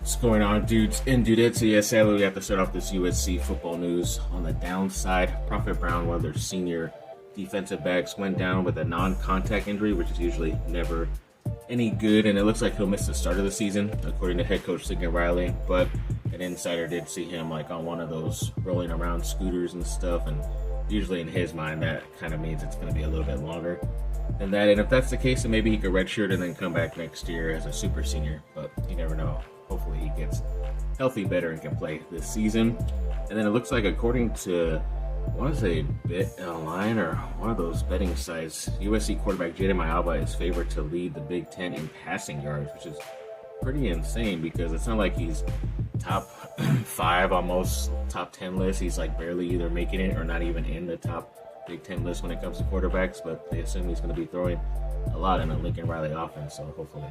What's going on, dudes and dudettes? So yeah, sadly we have to start off this USC football news on the downside. Prophet Brown, one of their senior defensive backs, went down with a non-contact injury, which is usually never any good, and it looks like he'll miss the start of the season, according to head coach Lincoln Riley. But an insider did see him like on one of those rolling around scooters and stuff, and usually in his mind that kind of means it's going to be a little bit longer than that. And if that's the case, then maybe he could redshirt and then come back next year as a super senior, but you never know. Hopefully he gets healthy better and can play this season. And then it looks like, according to, I want to say Bet Online or one of those betting sites, USC quarterback Maiava is favored to lead the Big Ten in passing yards, which is pretty insane because it's not like he's top 5, almost top 10 list. He's like barely either making it or not even in the top Big Ten list when it comes to quarterbacks, but they assume he's going to be throwing a lot in a Lincoln Riley offense, so hopefully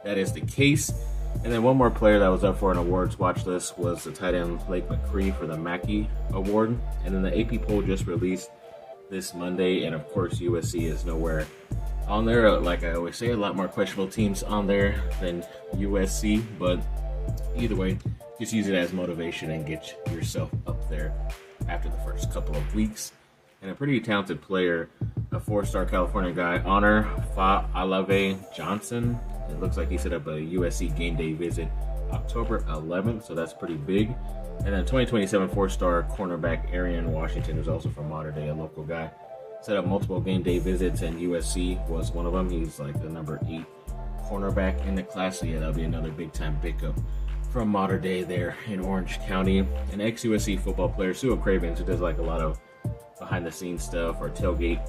that is the case. And then one more player that was up for an awards watch list was the tight end Blake McCree for the Mackey Award. And then the AP poll just released this Monday, and of course USC is nowhere on there. Like I always say, a lot more questionable teams on there than USC, but either way, just use it as motivation and get yourself up there after the first couple of weeks. And a pretty talented player, a 4-star California guy, Honor Fa'alave Johnson. It looks like he set up a USC game day visit October 11th, so that's pretty big. And then 2027 4-star cornerback Arian Washington, who's also from Mater Dei, a local guy, set up multiple game day visits, and USC was one of them. He's like the number 8 cornerback in the class, so yeah, that'll be another big-time pickup from Mater Dei there in Orange County. An ex-USC football player, Sue Cravens, who does like a lot of behind-the-scenes stuff or tailgate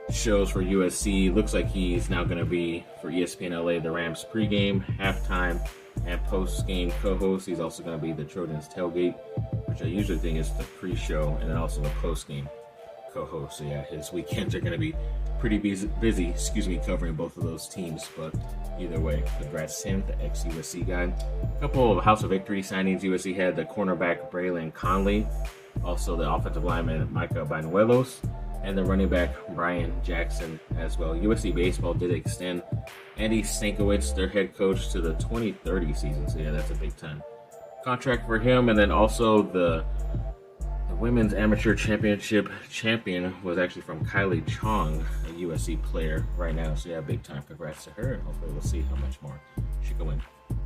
shows for USC. Looks like he's now going to be for ESPN LA the Rams pregame, halftime, and post-game co-host. He's also going to be the Trojans tailgate, which I usually think is the pre-show, and then also the post-game co-host. So yeah, his weekends are going to be pretty busy, covering both of those teams. But either way, congrats to him, the ex-USC guy. A couple of House of Victory signings. USC had the cornerback Braylon Conley, also the offensive lineman Micah Banuelos, and the running back Brian Jackson as well. USC baseball did extend Andy Stankiewicz, their head coach, to the 2030 season. So yeah, that's a big time contract for him. And then also the women's amateur championship champion was actually from Kylie Chong, a USC player right now. So yeah, big time congrats to her, and hopefully we'll see how much more she can win.